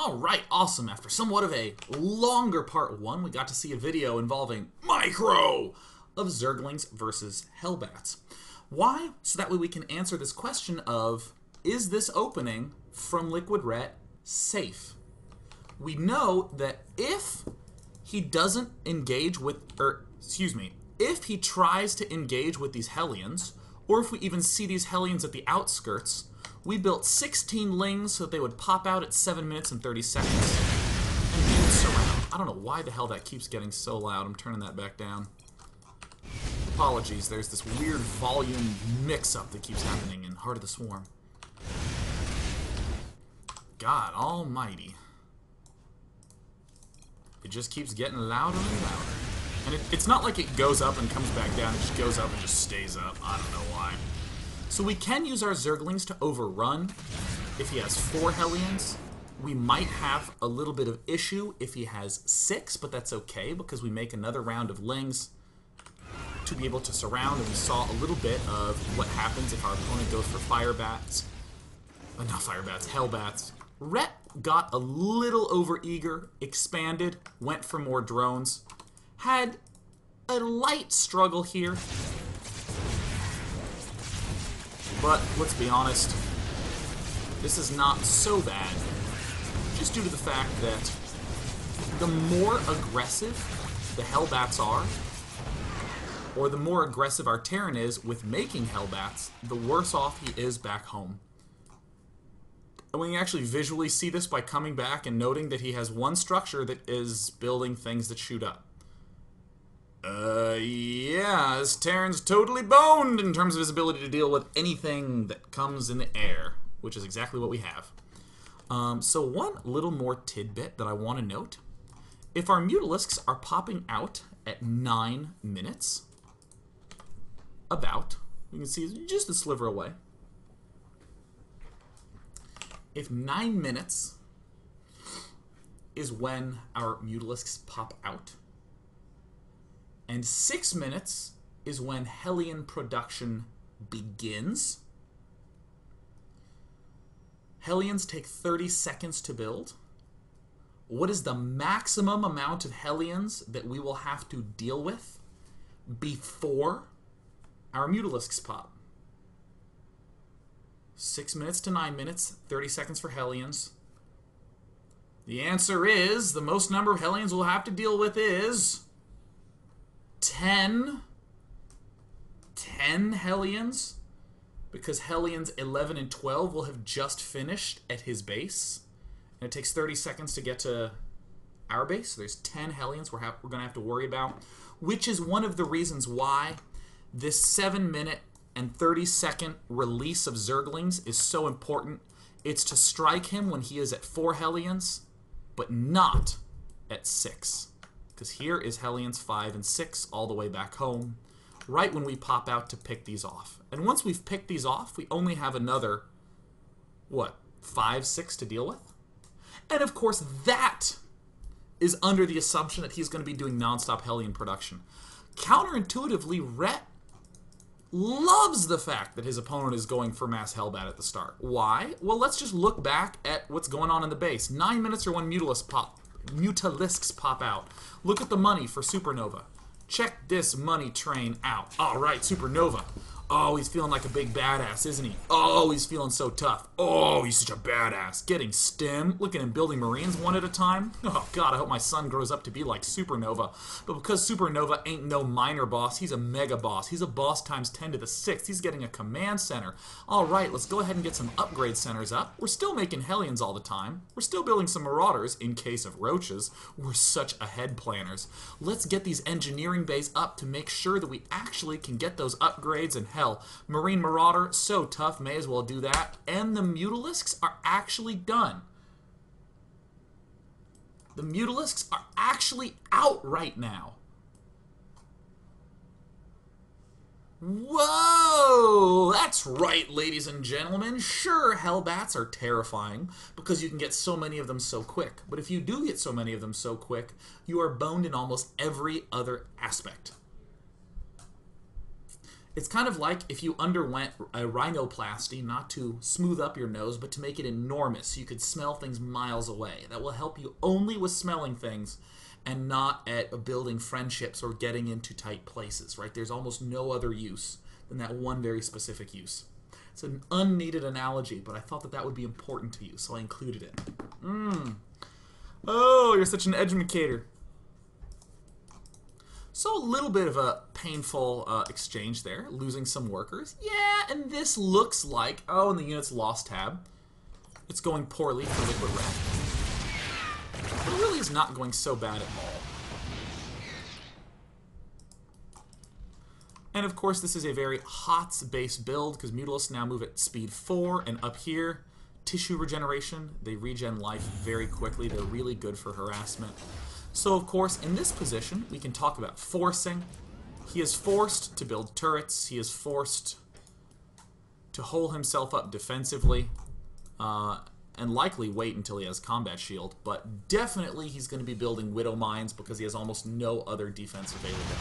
Alright, awesome. After somewhat of a longer part 1, we got to see a video involving micro of Zerglings versus hellbats. Why? So that way we can answer this question of, is this opening from LiquidRet safe? We know that if he doesn't engage with, if he tries to engage with these Hellions, or if we even see these Hellions at the outskirts, we built 16 lings so that they would pop out at 7 minutes and 30 seconds. And we would surround. I don't know why the hell that keeps getting so loud. I'm turning that back down. Apologies, there's this weird volume mix-up that keeps happening in Heart of the Swarm. God almighty. It just keeps getting louder and louder. And it's not like it goes up and comes back down, it just goes up and just stays up. I don't know why. So we can use our Zerglings to overrun if he has 4 Hellions. We might have a little bit of issue if he has 6, but that's okay because we make another round of lings to be able to surround, and we saw a little bit of what happens if our opponent goes for firebats. Not firebats, hellbats. Ret got a little overeager, expanded, went for more drones. Had a light struggle here. But let's be honest, this is not so bad, just due to the fact that the more aggressive the hellbats are, or the more aggressive our Terran is with making hellbats, the worse off he is back home. And we can actually visually see this by coming back and noting that he has one structure that is building things that shoot up. Yeah, this Terran's totally boned in terms of his ability to deal with anything that comes in the air, which is exactly what we have. So one little more tidbit that I want to note. If our mutalisks are popping out at 9 minutes, we can see just a sliver away. If 9 minutes is when our mutalisks pop out, and 6 minutes is when Hellion production begins. Hellions take 30 seconds to build. What is the maximum amount of Hellions that we will have to deal with before our mutalisks pop? 6 minutes to 9 minutes, 30 seconds for Hellions. The answer is, the most number of Hellions we'll have to deal with is 10 Hellions, because Hellions 11 and 12 will have just finished at his base, and it takes 30 seconds to get to our base. So there's 10 Hellions we're going to have to worry about, which is one of the reasons why this 7-minute and 30-second release of Zerglings is so important. It's to strike him when he is at 4 Hellions, but not at 6. Because here is Hellions 5 and 6 all the way back home, right when we pop out to pick these off. And once we've picked these off, we only have another, 5, 6 to deal with? And of course, that is under the assumption that he's going to be doing non-stop Hellion production. Counterintuitively, Ret loves the fact that his opponent is going for mass hellbat at the start. Why? Well, let's just look back at what's going on in the base. 9 minutes or when mutalisks pop out. Look at the money for SuperNova. Check this money train out. Alright, SuperNova. Oh, he's feeling like a big badass, isn't he? Oh, he's feeling so tough. Oh, he's such a badass. Getting stim. Look at him building Marines one at a time. Oh, God, I hope my son grows up to be like SuperNova. But because SuperNova ain't no minor boss, he's a mega boss. He's a boss times 10 to the 6th. He's getting a command center. Alright, let's go ahead and get some upgrade centers up. We're still making Hellions all the time. We're still building some Marauders in case of roaches. We're such ahead planners. Let's get these engineering bays up to make sure that we actually can get those upgrades, and hell, Marine Marauder, so tough, may as well do that. And the mutalisks are actually done. The mutalisks are actually out right now. Whoa! That's right, ladies and gentlemen. Sure, hellbats are terrifying because you can get so many of them so quick. But if you do get so many of them so quick, you are boned in almost every other aspect. It's kind of like if you underwent a rhinoplasty, not to smooth up your nose, but to make it enormous so you could smell things miles away. That will help you only with smelling things and not at building friendships or getting into tight places, right? There's almost no other use than that one very specific use. It's an unneeded analogy, but I thought that that would be important to you, so I included it. Oh, you're such an educator. So a little bit of a painful exchange there, losing some workers. Yeah, and this looks like, oh, and the unit's lost tab. It's going poorly for LiquidRet. But it really is not going so bad at all. And of course, this is a very HOTS-based build, because mutalisks now move at speed 4, and up here, tissue regeneration. They regen life very quickly. They're really good for harassment. So, of course, in this position, we can talk about forcing. He is forced to build turrets. He is forced to hole himself up defensively, and likely wait until he has combat shield. But definitely he's going to be building Widow Mines because he has almost no other defense available.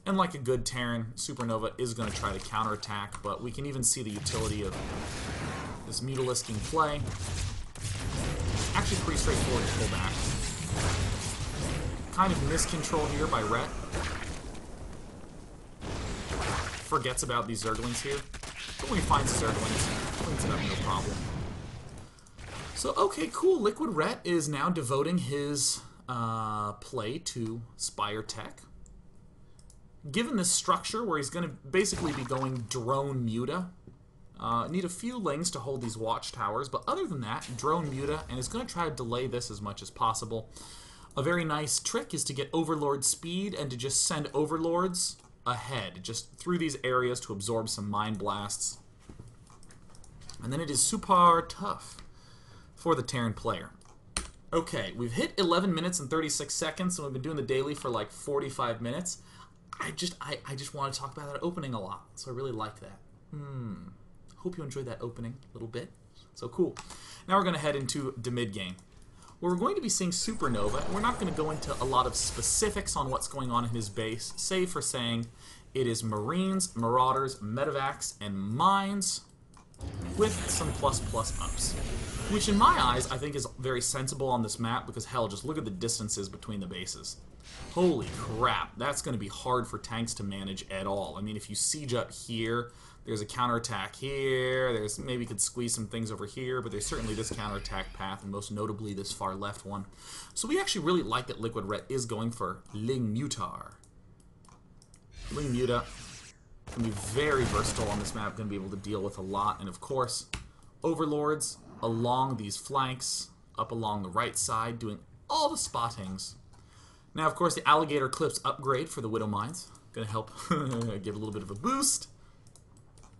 And like a good Terran, SuperNova is going to try to counterattack, but we can even see the utility of this mutalisking play. Actually pretty straightforward to pull back. Kind of miscontrol here by Rhett. Forgets about these Zerglings here. But when he finds Zerglings, cleans it up no problem. So, okay, cool. LiquidRet is now devoting his play to Spire Tech. Given this structure where he's going to basically be going drone muta, need a few lings to hold these watchtowers, but other than that, drone muta, and is going to try to delay this as much as possible. A very nice trick is to get Overlord speed and to just send Overlords ahead, just through these areas to absorb some Mind Blasts. And then it is super tough for the Terran player. Okay, we've hit 11 minutes and 36 seconds, and we've been doing the daily for like 45 minutes. I just want to talk about that opening a lot, so I really like that. Hope you enjoyed that opening a little bit. So cool. Now we're going to head into the mid-game, where we're going to be seeing SuperNova, and we're not going to go into a lot of specifics on what's going on in his base, save for saying it is Marines, Marauders, medivacs, and Mines, with some plus ups. Which in my eyes, I think is very sensible on this map, because hell, just look at the distances between the bases. Holy crap, that's going to be hard for tanks to manage at all. I mean, if you siege up here, there's a counterattack here, there's maybe you could squeeze some things over here, but there's certainly this counterattack path, and most notably this far left one. So we actually really like that LiquidRet is going for ling mutar. Ling muta can be very versatile on this map, going to be able to deal with a lot, and of course, Overlords along these flanks, up along the right side, doing all the spottings. Now, of course, the Alligator Clips upgrade for the Widow Mines. Going to help give a little bit of a boost.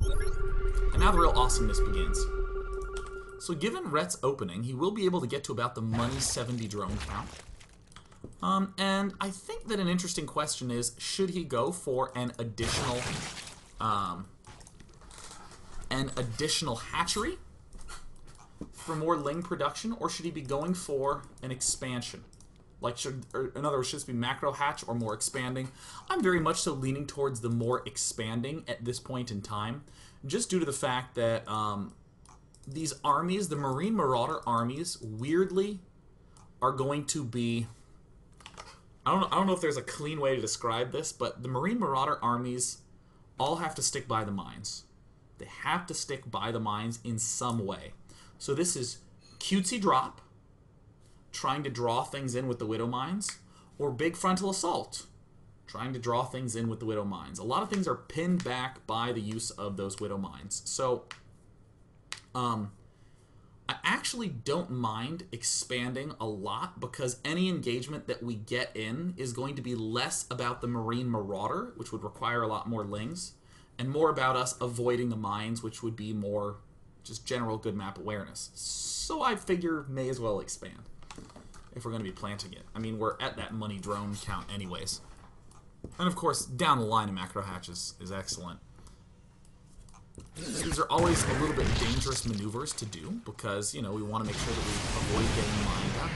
And now the real awesomeness begins. So given Rhett's opening, he will be able to get to about the money 70 drone count. And I think that an interesting question is, should he go for an additional hatchery for more ling production, or should he be going for an expansion? Like, in other words, should this be macro hatch or more expanding? I'm very much so leaning towards the more expanding at this point in time, just due to the fact that these armies, the Marine Marauder armies, weirdly are going to be... I don't know if there's a clean way to describe this, but the Marine Marauder armies all have to stick by the mines. They have to stick by the mines in some way. So this is cutesy drop, trying to draw things in with the Widow Mines, or big frontal assault, trying to draw things in with the Widow Mines. A lot of things are pinned back by the use of those Widow Mines. So, I actually don't mind expanding a lot, because any engagement that we get in is going to be less about the Marine Marauder, which would require a lot more lings, and more about us avoiding the mines, which would be more just general good map awareness. So I figure may as well expand if we're going to be planting it. I mean, we're at that money drone count anyways. And of course, down the line, a macro hatch is excellent. These are always a little bit dangerous maneuvers to do, because, you know, we want to make sure that we avoid getting mined up.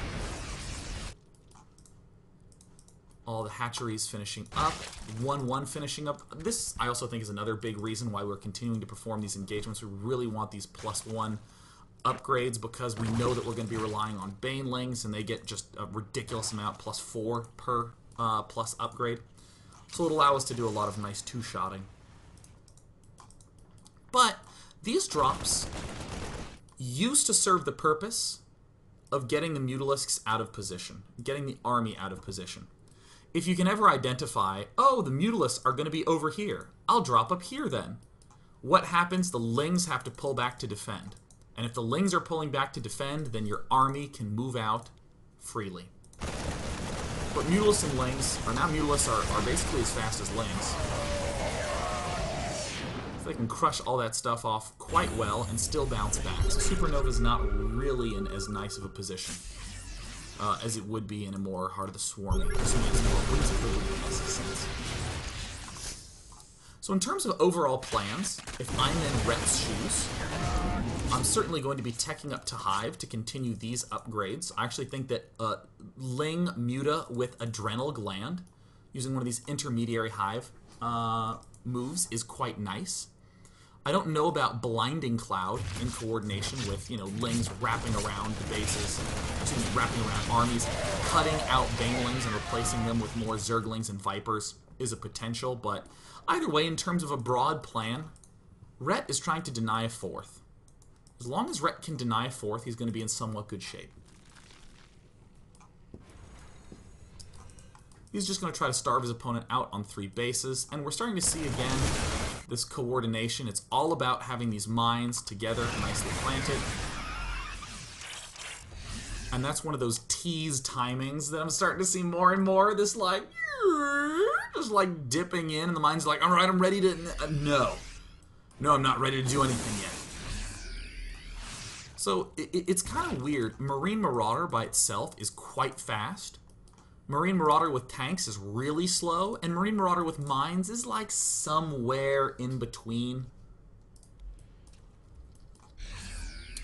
All the hatcheries finishing up, 1-1 finishing up. This, I also think, is another big reason why we're continuing to perform these engagements. We really want these +1 upgrades because we know that we're going to be relying on banelings, and they get just a ridiculous amount, +4 per plus upgrade. So it'll allow us to do a lot of nice two-shotting. But these drops used to serve the purpose of getting the mutalisks out of position, getting the army out of position. If you can ever identify, oh, the mutalisks are going to be over here, I'll drop up here then. What happens? The lings have to pull back to defend. And if the lings are pulling back to defend, then your army can move out freely. But mutalisks and lings, or now mutalisks are basically as fast as lings. So they can crush all that stuff off quite well and still bounce back. So SuperNova is not really in as nice of a position as it would be in a more Heart of the Swarming. So in terms of overall plans, if I'm in Rhet's shoes, I'm certainly going to be teching up to Hive to continue these upgrades. I actually think that Ling Muta with Adrenal Gland, using one of these intermediary Hive moves, is quite nice. I don't know about Blinding Cloud in coordination with, you know, Lings wrapping around the bases, wrapping around armies, cutting out Banelings and replacing them with more Zerglings and Vipers is a potential, but either way, in terms of a broad plan, Rhett is trying to deny a 4th. As long as Rhett can deny a 4th, he's going to be in somewhat good shape. He's just going to try to starve his opponent out on 3 bases, and we're starting to see again this coordination. It's all about having these mines together, nicely planted. And that's one of those tease timings that I'm starting to see more and more. This like, just like dipping in, and the mine's like, alright, I'm ready to... No, I'm not ready to do anything yet. So it's kind of weird. Marine Marauder by itself is quite fast. Marine Marauder with tanks is really slow, and Marine Marauder with mines is like somewhere in between.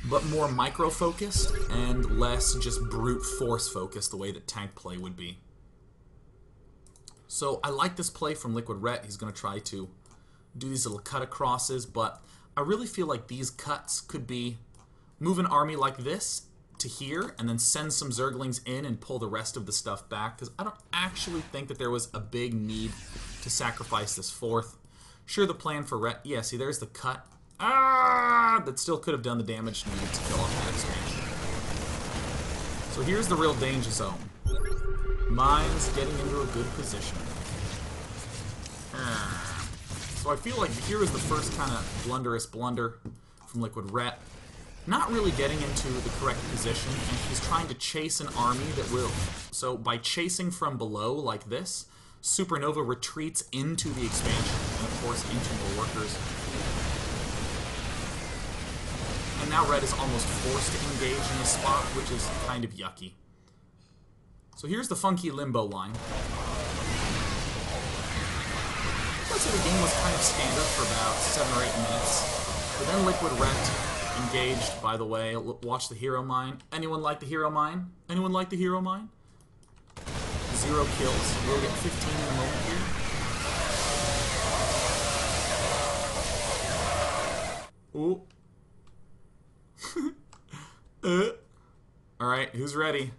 But more micro-focused and less just brute force focused the way that tank play would be. So I like this play from LiquidRet. He's going to try to do these little cut acrosses, but I really feel like these cuts could be move an army like this to here, and then send some Zerglings in and pull the rest of the stuff back, because I don't actually think that there was a big need to sacrifice this 4th. Sure, the plan for Rhett, yeah, see, there's the cut. That still could have done the damage needed to kill off that expansion. So here's the real danger zone. Mines getting into a good position. So I feel like here is the first kind of blunderous blunder from LiquidRet. Not really getting into the correct position, and he's trying to chase an army that will... So by chasing from below like this, SuperNova retreats into the expansion, and of course into more workers. And now Red is almost forced to engage in this spot, which is kind of yucky. So here's the funky limbo line. Let's say the game was kind of standard for about 7 or 8 minutes, but then LiquidRet engaged, by the way. Watch the hero mine. Anyone like the hero mine? Anyone like the hero mine? 0 kills. We'll get 15 in a moment here. Ooh. Alright, who's ready?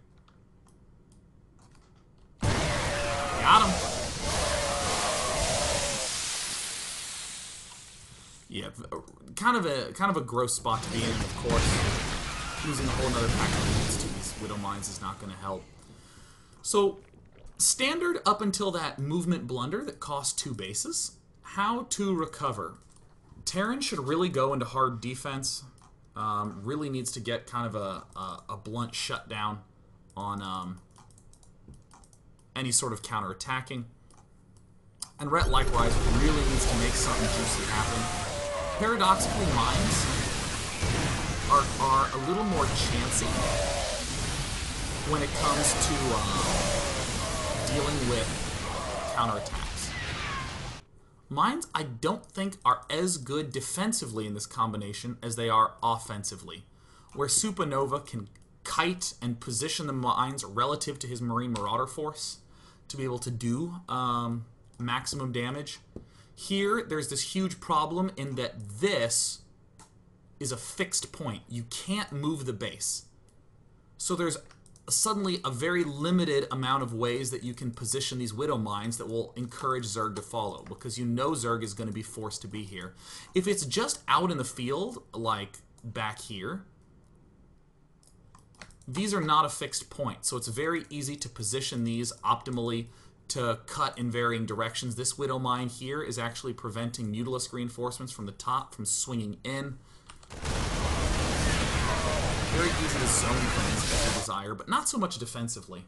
Got him. Yeah, kind of a gross spot to be in, of course. Losing a whole other pack of units to these Widow Mines is not going to help. So, standard up until that movement blunder that cost 2 bases. How to recover. Terran should really go into hard defense. Really needs to get kind of a blunt shutdown on any sort of counterattacking. And Rhett likewise really needs to make something juicy happen. Paradoxically, mines are a little more chancy when it comes to dealing with counterattacks. Mines, I don't think, are as good defensively in this combination as they are offensively, where SuperNova can kite and position the mines relative to his Marine Marauder force to be able to do maximum damage. Here, there's this huge problem in that this is a fixed point. You can't move the base. So there's suddenly a very limited amount of ways that you can position these Widow Mines that will encourage Zerg to follow, because you know Zerg is going to be forced to be here. If it's just out in the field, like back here, these are not a fixed point, so it's very easy to position these optimally to cut in varying directions. This Widow Mine here is actually preventing mutalisk reinforcements from the top from swinging in. Very easy to zone things if you desire, but not so much defensively.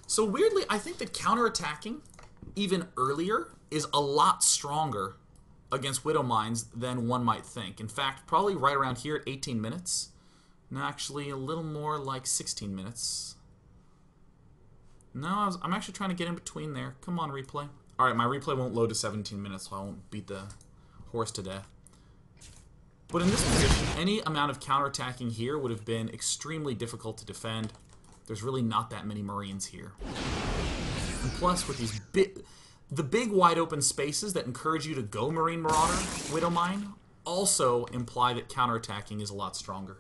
So weirdly, I think that counterattacking, even earlier, is a lot stronger against Widow Mines than one might think. In fact, probably right around here at 18 minutes. No, actually a little more like 16 minutes. No, I'm actually trying to get in between there. Come on, replay. Alright, my replay won't load to 17 minutes, so I won't beat the horse to death. But in this position, any amount of counterattacking here would have been extremely difficult to defend. There's really not that many Marines here. And plus, with these the big wide open spaces that encourage you to go Marine Marauder, Widow Mine, also imply that counterattacking is a lot stronger.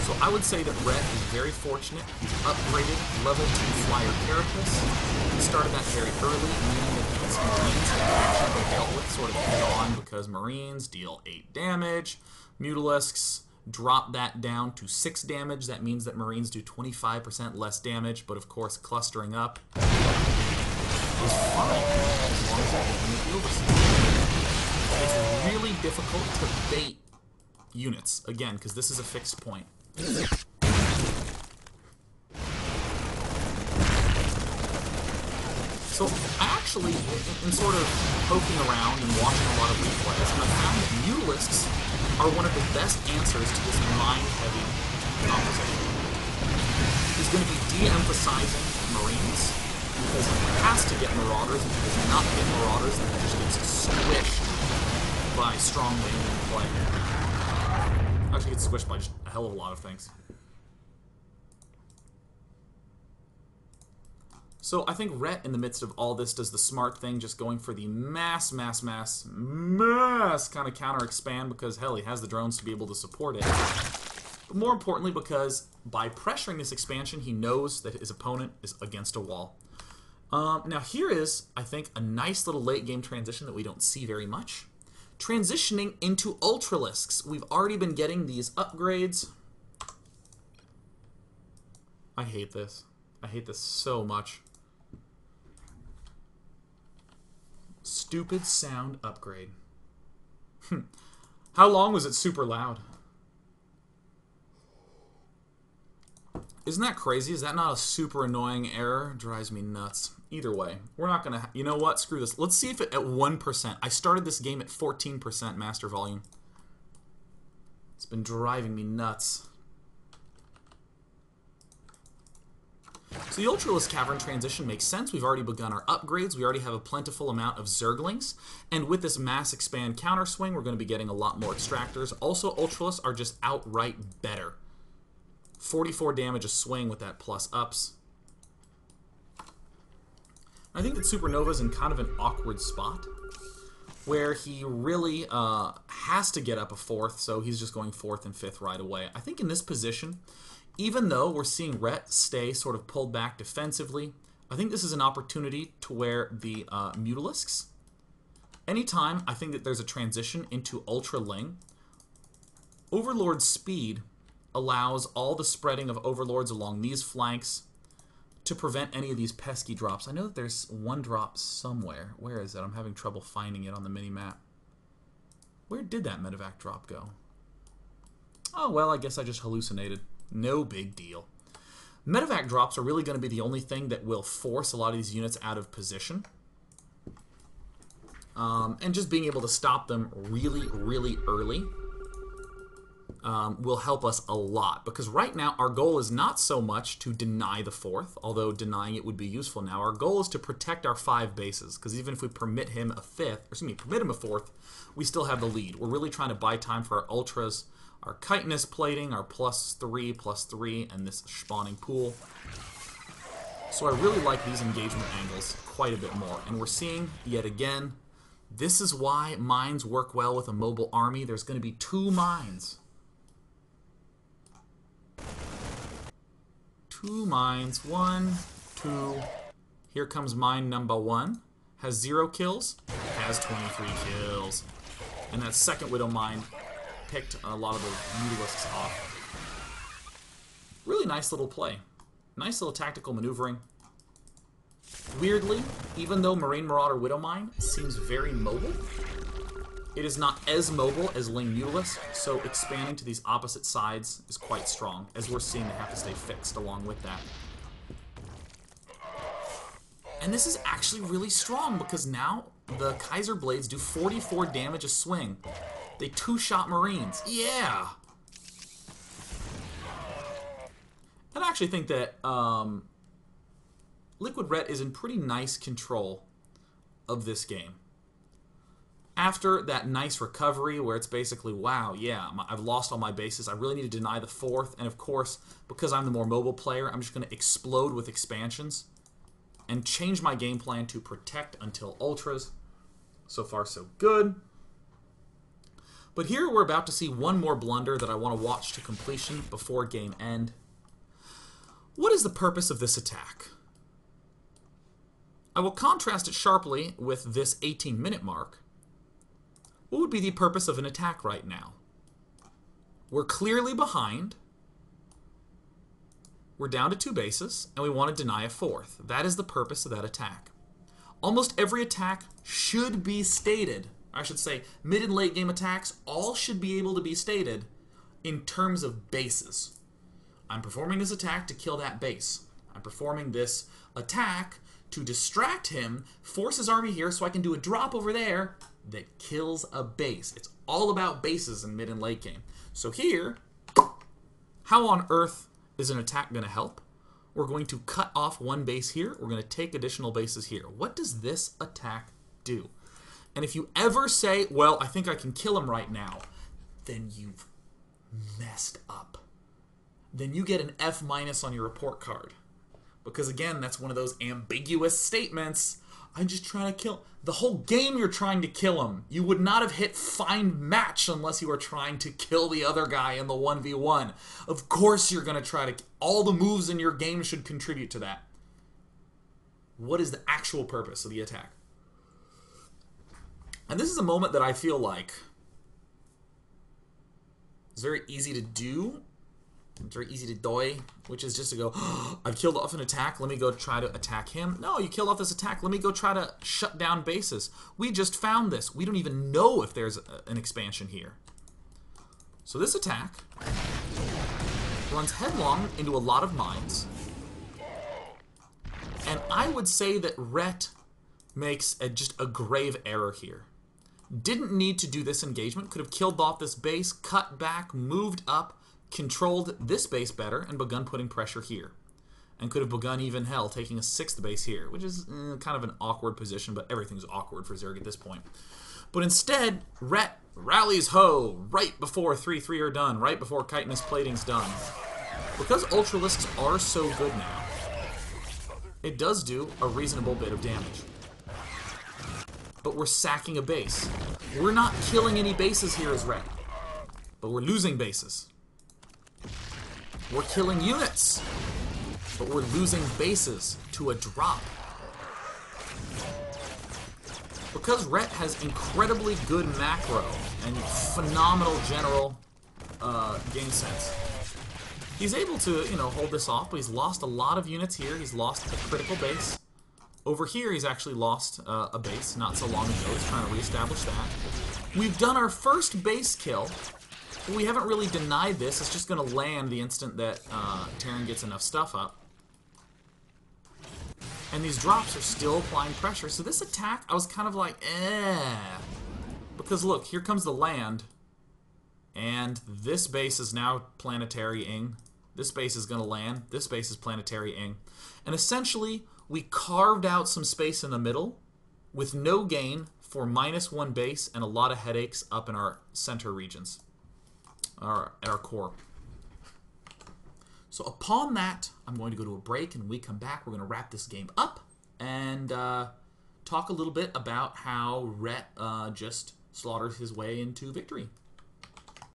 So I would say that Rhett is very fortunate. He's upgraded level 2 Flyer Carapace. He started that very early, meaning that these Marines have actually been dealt with sort of head on, because Marines deal 8 damage. Mutalisks drop that down to 6 damage. That means that Marines do 25% less damage, but of course clustering up is fine as long as they're in the field resistance. It's really difficult to bait units, again, because this is a fixed point. So I actually, in sort of poking around and watching a lot of replays, I found that mutalisks are one of the best answers to this mine-heavy composition. He's going to be de-emphasizing Marines, because he has to get Marauders, and if he does not get Marauders, then he just gets squished by strong landing play. Actually gets squished by just a hell of a lot of things. So I think Rhett, in the midst of all this, does the smart thing, just going for the mass kind of counter-expand, because, hell, he has the drones to be able to support it. But more importantly, because by pressuring this expansion, he knows that his opponent is against a wall. Now here is, I think, a nice little late-game transition that we don't see very much. Transitioning into Ultralisks. We've already been getting these upgrades. I hate this. I hate this so much. Stupid sound upgrade. How long was it super loud? Isn't that crazy? Is that not a super annoying error? Drives me nuts. Either way, we're not gonna... You know what? Screw this. Let's see if it at 1%. I started this game at 14% master volume. It's been driving me nuts. So the Ultralisk Cavern transition makes sense. We've already begun our upgrades. We already have a plentiful amount of Zerglings. And with this mass expand counter swing, we're going to be getting a lot more extractors. Also, Ultralisks are just outright better. 44 damage a swing with that plus ups. I think that SuperNova's in kind of an awkward spot where he really has to get up a 4th, so he's just going 4th and 5th right away. I think in this position, even though we're seeing Rhett stay sort of pulled back defensively, I think this is an opportunity to where the Mutalisks, anytime I think that there's a transition into Ultra Ling, Overlord speed allows all the spreading of Overlords along these flanks to prevent any of these pesky drops. I know that there's one drop somewhere. Where is it? I'm having trouble finding it on the mini-map. Where did that medivac drop go? Oh, well, I guess I just hallucinated. No big deal. Medivac drops are really going to be the only thing that will force a lot of these units out of position. And just being able to stop them really, really early will help us a lot. Because right now, our goal is not so much to deny the 4th, although denying it would be useful now. Our goal is to protect our 5 bases, because even if we permit him a 4th, we still have the lead. We're really trying to buy time for our ultras, our chitinous plating, our +3/+3, and this spawning pool. So I really like these engagement angles quite a bit more. And we're seeing, yet again, this is why mines work well with a mobile army. There's going to be 2 mines. 2 mines. 1, 2. Here comes mine number 1. Has 0 kills. Has 23 kills. And that second Widow mine picked a lot of the mutalisks off. Really nice little play. Nice little tactical maneuvering. Weirdly, even though Marine Marauder Widow Mine seems very mobile, it is not as mobile as Ling Mutalisk, so expanding to these opposite sides is quite strong, as we're seeing they have to stay fixed along with that. And this is actually really strong, because now the Kaiser Blades do 44 damage a swing. They 2-shot Marines. Yeah! And I actually think that LiquidRet is in pretty nice control of this game. After that nice recovery where it's basically, wow, yeah, I've lost all my bases. I really need to deny the 4th. And of course, because I'm the more mobile player, I'm just going to explode with expansions and change my game plan to protect until ultras. So far, so good. But here we're about to see one more blunder that I want to watch to completion before game end. What is the purpose of this attack? I will contrast it sharply with this 18-minute mark. What would be the purpose of an attack right now? We're clearly behind. We're down to 2 bases, and we want to deny a 4th. That is the purpose of that attack. Almost every attack should be stated. I should say, mid and late game attacks all should be able to be stated in terms of bases. I'm performing this attack to kill that base. I'm performing this attack to distract him, force his army here so I can do a drop over there that kills a base. It's all about bases in mid and late game. So here, how on earth is an attack going to help? We're going to cut off 1 base here. We're going to take additional bases here. What does this attack do? And if you ever say, well, I think I can kill him right now, then you've messed up. Then you get an F- on your report card. Because again, that's one of those ambiguous statements. I'm just trying to kill. The whole game you're trying to kill him. You would not have hit find match unless you were trying to kill the other guy in the 1v1. Of course you're going to try to. All the moves in your game should contribute to that. What is the actual purpose of the attack? And this is a moment that I feel like is very easy to do. It's very easy to die, which is just to go, oh, I've killed off an attack, let me go try to attack him. No, you killed off this attack, let me go try to shut down bases. We just found this. We don't even know if there's an expansion here. So this attack runs headlong into a lot of mines. And I would say that Ret makes just a grave error here. Didn't need to do this engagement, could have killed off this base, cut back, moved up, controlled this base better, and begun putting pressure here. And could have begun even, hell, taking a 6th base here, which is kind of an awkward position, but everything's awkward for Zerg at this point. But instead, Ret rallies ho right before 3-3 are done, right before chitinous plating's done. Because Ultralisks are so good now, it does do a reasonable bit of damage. But we're sacking a base. We're not killing any bases here as Ret, but we're losing bases. We're killing units, but we're losing bases to a drop. Because Ret has incredibly good macro and phenomenal general game sense, he's able to, hold this off, but he's lost a lot of units here. He's lost a critical base. Over here, he's actually lost a base not so long ago. He's trying to reestablish that. We've done our first base kill. We haven't really denied this. It's just going to land the instant that Terran gets enough stuff up. And these drops are still applying pressure. So this attack, I was kind of like, eh. Because look, here comes the land. And this base is now planetary-ing. This base is going to land. This base is planetary-ing. And essentially, we carved out some space in the middle with no gain for -1 base and a lot of headaches up in our center regions, at our core. So upon that, I'm going to go to a break, and when we come back, we're going to wrap this game up and talk a little bit about how Rhett just slaughters his way into victory.